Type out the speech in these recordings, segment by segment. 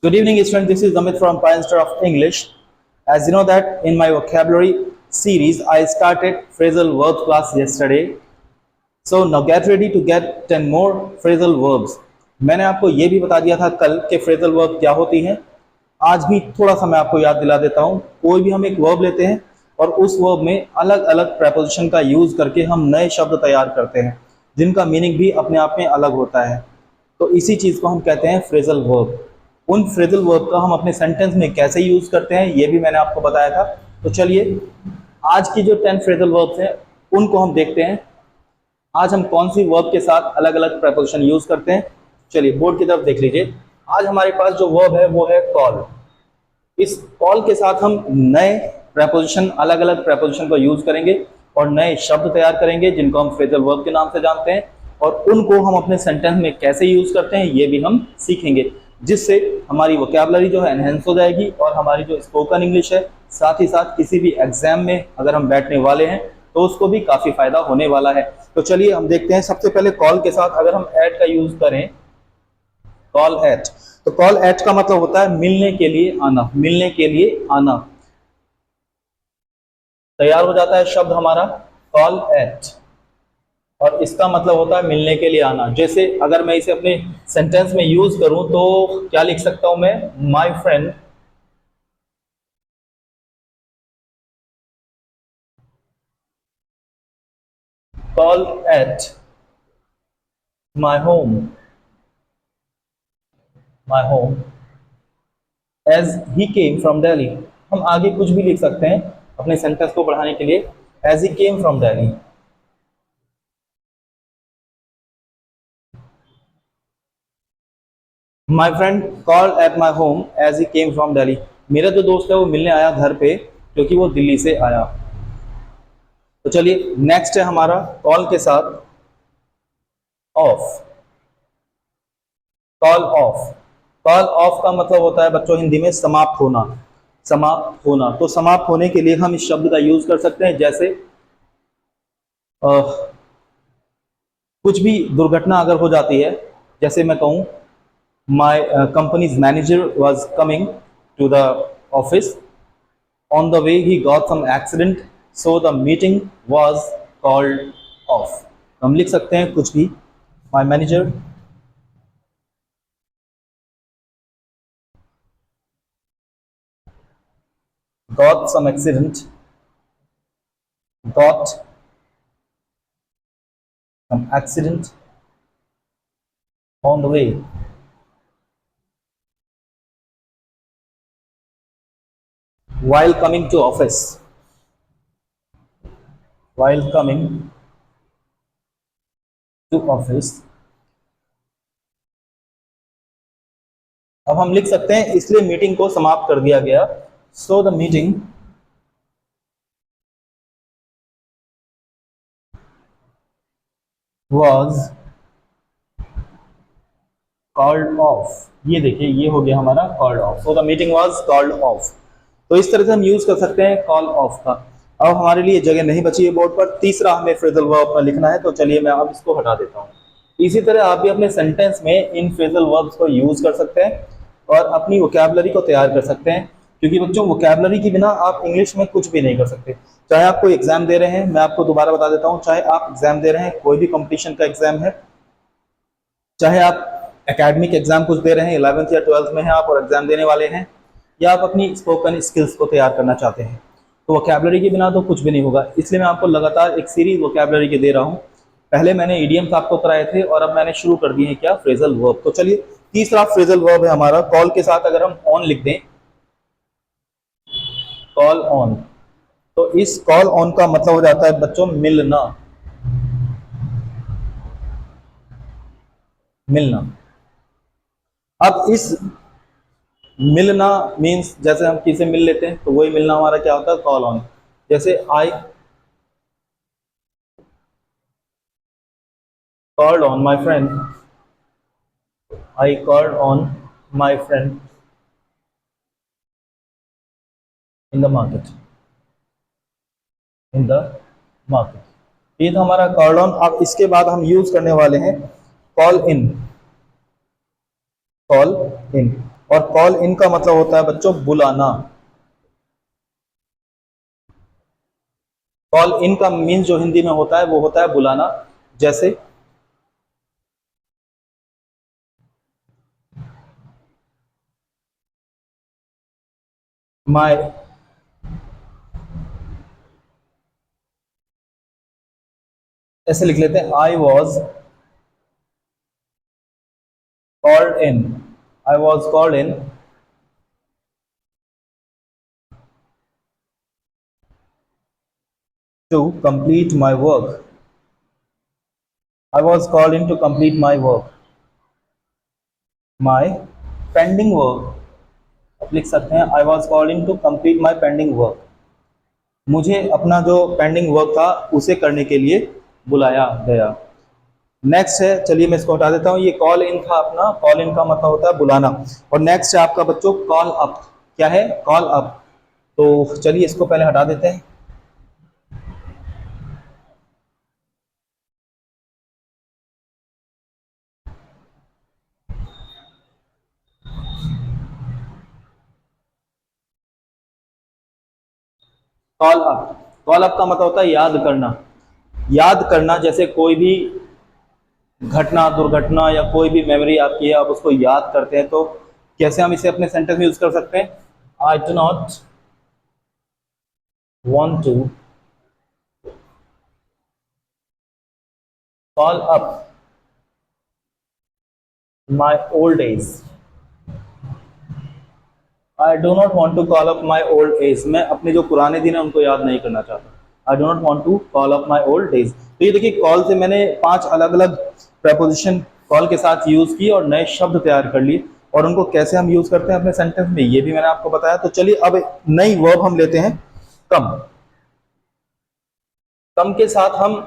Good evening, students. This is Amit from Pine Star of English. As you know that in my vocabulary series, I started phrasal verb class yesterday. So now get ready to get 10 more phrasal verbs. मैंने आपको ये भी बता दिया था कल के phrasal verb क्या होती हैं. आज भी थोड़ा सा मैं आपको याद दिला देता हूँ. कोई भी हम एक verb लेते हैं और उस verb में अलग अलग preposition का यूज करके हम नए शब्द तैयार करते हैं जिनका मीनिंग भी अपने आप में अलग होता है. तो इसी चीज को हम कहते हैं फ्रेजल वर्ब. उन फ्रेजल वर्ब का हम अपने सेंटेंस में कैसे यूज करते हैं ये भी मैंने आपको बताया था. तो चलिए आज की जो 10 फ्रेजल वर्ब्स हैं उनको हम देखते हैं. आज हम कौन सी वर्ब के साथ अलग अलग प्रेपोजिशन यूज करते हैं. चलिए बोर्ड की तरफ देख लीजिए. आज हमारे पास जो वर्ब है वो है कॉल. इस कॉल के साथ हम नए प्रेपोजिशन अलग अलग प्रेपोजिशन को यूज करेंगे और नए शब्द तैयार करेंगे जिनको हम फ्रेजल वर्ब के नाम से जानते हैं और उनको हम अपने सेंटेंस में कैसे यूज करते हैं ये भी हम सीखेंगे, जिससे हमारी वोकैबुलरी जो है एनहेंस हो जाएगी और हमारी जो स्पोकन इंग्लिश है साथ ही साथ किसी भी एग्जाम में अगर हम बैठने वाले हैं तो उसको भी काफी फायदा होने वाला है. तो चलिए हम देखते हैं. सबसे पहले कॉल के साथ अगर हम एट का यूज करें, कॉल एट, तो कॉल एट का मतलब होता है मिलने के लिए आना. मिलने के लिए आना. तैयार हो जाता है शब्द हमारा कॉल एट और इसका मतलब होता है मिलने के लिए आना. जैसे अगर मैं इसे अपने सेंटेंस में यूज करूं तो क्या लिख सकता हूं मैं, my friend call at my home as he came from Delhi. हम आगे कुछ भी लिख सकते हैं अपने सेंटेंस को बढ़ाने के लिए. As he came from Delhi. My friend call at my home as he came from Delhi. मेरा जो दोस्त है वो मिलने आया घर पे क्योंकि वो दिल्ली से आया. तो चलिए नेक्स्ट है हमारा कॉल के साथ of. Call of. Call of का मतलब होता है बच्चों हिंदी में समाप्त होना. समाप्त होना. तो समाप्त होने के लिए हम इस शब्द का यूज कर सकते हैं. जैसे कुछ भी दुर्घटना अगर हो जाती है, जैसे मैं कहूं my company's manager was coming to the office. On the way he got some accident, so the meeting was called off. हम लिख सकते हैं कुछ भी. My manager got some accident, got some accident on the way. While coming to office. While coming to office. अब हम लिख सकते हैं इसलिए मीटिंग को समाप्त कर दिया गया. So the meeting was called off. ये देखिए ये हो गया हमारा called off. So the meeting was called off. तो इस तरह से हम यूज कर सकते हैं call off का. अब हमारे लिए जगह नहीं बची है बोर्ड पर. तीसरा हमें फ्रेजल वर्ब लिखना है. तो चलिए मैं अब इसको हटा देता हूँ. इसी तरह आप भी अपने सेंटेंस में इन फ्रेजल वर्ब्स को यूज कर सकते हैं और अपनी वोकैबुलरी को तैयार कर सकते हैं, क्योंकि बच्चों वोकैबुलरी के बिना आप इंग्लिश में कुछ भी नहीं कर सकते. चाहे आप कोई एग्जाम दे रहे हैं, मैं आपको दोबारा बता देता हूँ, चाहे आप एग्जाम दे रहे हैं, कोई भी कंपटीशन का एग्जाम है, चाहे आप एकेडमिक एग्जाम कुछ दे रहे हैं, 11th या 12th में हैं आप और एग्जाम देने वाले हैं, या आप अपनी स्पोकन स्किल्स को तैयार करना चाहते हैं, तो वोकैबुलरी के बिना तो कुछ भी नहीं होगा. इसलिए मैं आपको लगातार एक सीरीज वोकैबुलरी के दे रहा हूँ. पहले मैंने इडियम्स आपको कराए थे और अब मैंने शुरू कर दिए हैं क्या, फ्रेजल वर्ब. तो चलिए तीसरा फ्रेजल वर्ब है हमारा कॉल के साथ अगर हम ऑन लिख दें, कॉल ऑन. तो इस कॉल ऑन का मतलब हो जाता है बच्चों मिलना. मिलना. अब इस मिलना मीन्स जैसे हम किसी मिल लेते हैं तो वही मिलना हमारा क्या होता है, कॉल ऑन. जैसे आई called on my friend. I called on my friend in the market. In the market. ये था हमारा called on. अब इसके बाद हम यूज करने वाले हैं call in. Call in. और कॉल इन का मतलब होता है बच्चों बुलाना। कॉल इन का मीन्स जो हिंदी में होता है वो होता है बुलाना। जैसे माय, ऐसे लिख लेते हैं, I was called in, I was called in to complete my work. I was called in to complete my work, my pending work. आप लिख सकते हैं I was called in to complete my pending work. मुझे अपना जो pending work था उसे करने के लिए बुलाया गया। नेक्स्ट है, चलिए मैं इसको हटा देता हूँ, ये कॉल इन था अपना, कॉल इन का मतलब होता है बुलाना। और नेक्स्ट है आपका बच्चों कॉल अप। क्या है? Call up. तो चलिए इसको पहले हटा देते हैं। कॉल अप, कॉल अप का मतलब होता है याद करना। याद करना, जैसे कोई भी घटना, दुर्घटना या कोई भी मेमोरी आपकी है, आप उसको याद करते हैं, तो कैसे हम इसे अपने सेंटेंस में यूज कर सकते हैं? I do not want to call up my old age. I do not want to call up my old age. मैं अपने जो पुराने दिन है उनको याद नहीं करना चाहता। I do not want to call up my old age. तो ये देखिए, कॉल से मैंने 5 अलग अलग प्रपोजिशन कॉल के साथ यूज की और नए शब्द तैयार कर लिए, और उनको कैसे हम यूज करते हैं अपने सेंटेंस में ये भी मैंने आपको बताया। तो चलिए अब नई वर्ब हम लेते हैं, कम। कम के साथ हम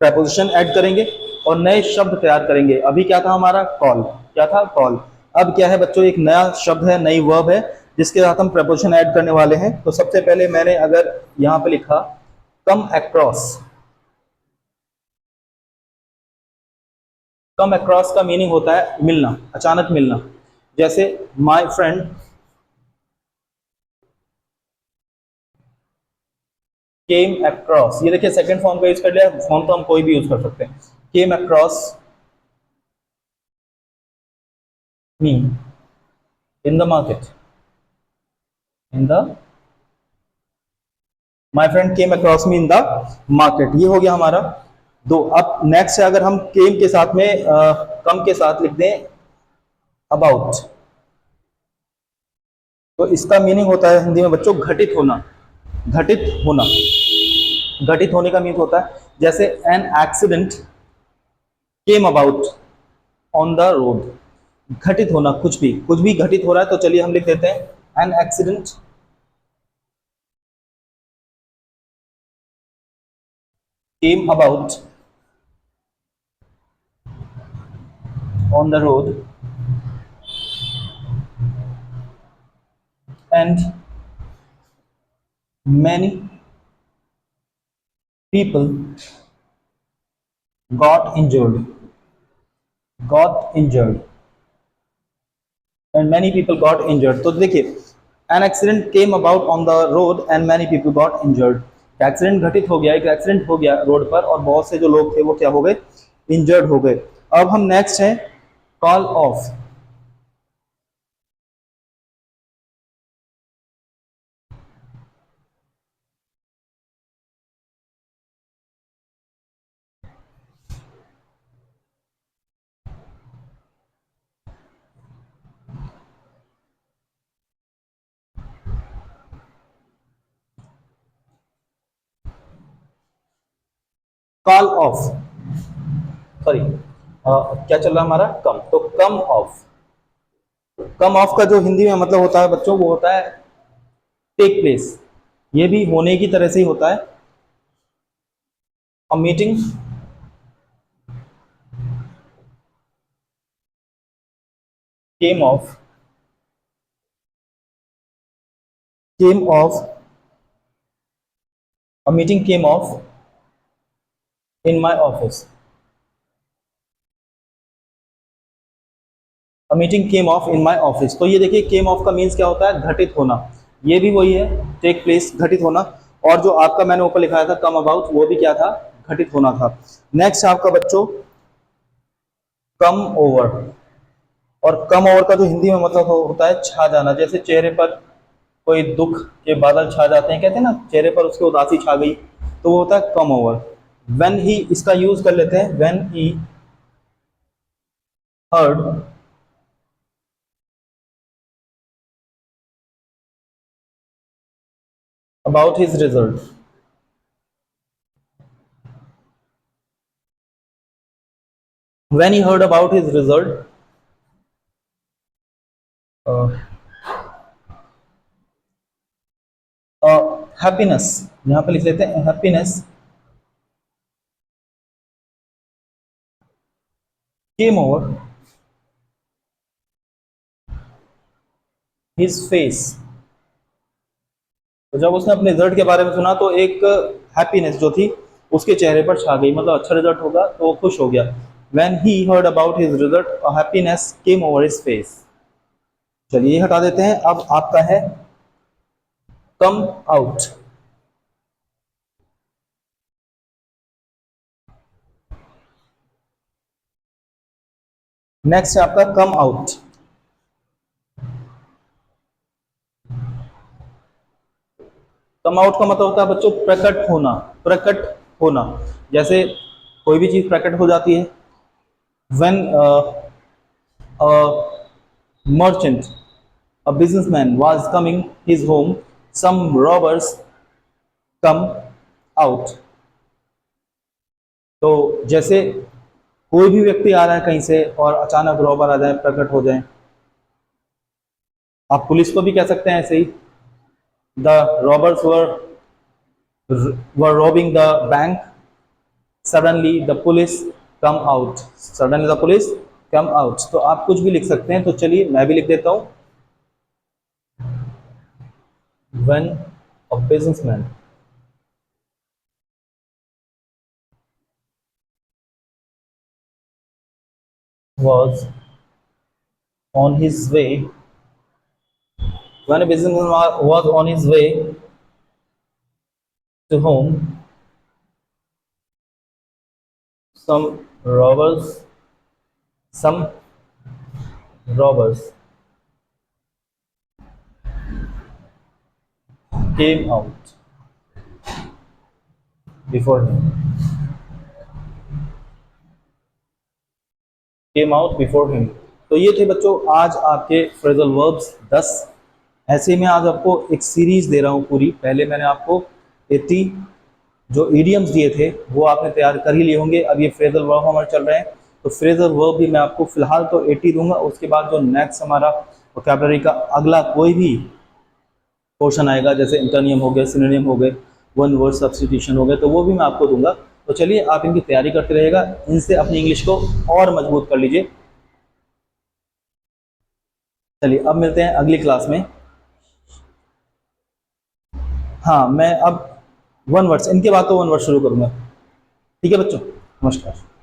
प्रपोजिशन ऐड करेंगे और नए शब्द तैयार करेंगे। अभी क्या था हमारा? कॉल। क्या था? कॉल। अब क्या है बच्चों? एक नया शब्द है, नई वर्ब है, जिसके साथ हम प्रपोजिशन ऐड करने वाले हैं। तो सबसे पहले मैंने अगर यहां पे लिखा कम अक्रॉस। कम अक्रॉस का मीनिंग होता है मिलना, अचानक मिलना। जैसे माई फ्रेंड केम अक्रॉस, ये देखिए सेकंड फॉर्म का यूज कर लिया। फॉर्म तो हम कोई भी यूज कर सकते हैं। Came across me in the market, in the, my friend came across me in the market. ये हो गया हमारा दो। अब नेक्स्ट है, अगर हम केम के साथ में कम के साथ लिख दें अबाउट, तो इसका मीनिंग होता है हिंदी में बच्चों घटित होना। घटित होना, घटित होने का मीनिंग होता है, जैसे an accident came about on the road. घटित होना, कुछ भी घटित हो रहा है, तो चलिए हम लिख देते हैं an accident came about on the road and many people got injured, got injured and many people got injured। तो देखिए, an accident came about on the road and many people got injured। Accident घटित हो गया, एक accident हो गया road पर और बहुत से जो लोग थे वो क्या हो गए? इंजर्ड हो गए। अब हम नेक्स्ट है call of. Call of, sorry, क्या चल रहा है हमारा? कम। तो कम ऑफ, कम ऑफ का जो हिंदी में मतलब होता है बच्चों वो होता है टेक प्लेस। ये भी होने की तरह से ही होता है। A meeting came of, came of, a meeting came of in my office. A meeting came of in my office. तो ये देखिए केम ऑफ का मीन्स क्या होता है, घटित होना। ये भी वही है, टेक प्लेस, घटित होना। और जो आपका मैंने ऊपर लिखाया था कम अबाउट, वो भी क्या था, घटित होना था। नेक्स्ट आपका बच्चों कम ओवर। और कम ओवर का जो हिंदी में मतलब होता है छा जाना। जैसे चेहरे पर कोई दुख के बादल छा जाते हैं, कहते हैं ना चेहरे पर उसके उदासी छा गई, तो वो होता है कम ओवर। व्हेन ही, इसका यूज कर लेते हैं, when he heard about his result. When he heard about his result, happiness, यहां पे लिख लेते हैं happiness came over his face. तो जब उसने अपने रिजल्ट के बारे में सुना तो एक हैप्पीनेस जो थी उसके चेहरे पर छा गई, मतलब अच्छा रिजल्ट होगा तो वो खुश हो गया। When he heard about his result happiness came over his face. चलिए ये हटा देते हैं। अब आपका है कम आउट। नेक्स्ट है आपका कम आउट। कम आउट का मतलब होता है बच्चों प्रकट होना, प्रकट होना। जैसे कोई भी चीज प्रकट हो जाती है। When merchant, a businessman was coming his home, some robbers come out। तो जैसे कोई भी व्यक्ति आ रहा है कहीं से और अचानक रॉबर आ जाए, प्रकट हो जाए। आप पुलिस को भी कह सकते हैं ऐसे ही, the robbers were robbing the bank, suddenly the police come out, suddenly the police come out। तो आप कुछ भी लिख सकते हैं। तो चलिए मैं भी लिख देता हूं, when a businessman was on his way, when a businessman was on his way to home, some robbers, some robbers came out before him, came out before him। तो ये थे बच्चों आज आपके फ्रेजल वर्ब्स 10। ऐसे ही मैं आज आपको एक सीरीज दे रहा हूँ पूरी। पहले मैंने आपको 80 जो इडियम्स दिए थे वो आपने तैयार कर ही लिए होंगे। अब ये फ्रेजल वर्ब हमारे चल रहे हैं, तो फ्रेजल वर्ब भी मैं आपको फिलहाल तो 80 दूंगा। उसके बाद जो नेक्स्ट हमारा वोकैबुलरी का अगला कोई भी पोर्शन आएगा, जैसे इंटरनियम हो गए, सिनोनियम हो गए, वन वर्ड सब्स्टिट्यूशन हो गए, तो वो भी मैं आपको दूंगा। तो चलिए आप इनकी तैयारी करते रहिएगा, इनसे अपनी इंग्लिश को और मजबूत कर लीजिए। चलिए अब मिलते हैं अगली क्लास में। हाँ मैं अब वन वर्ड्स, इनके बाद तो वन वर्ड शुरू करूंगा। ठीक है बच्चों, नमस्कार।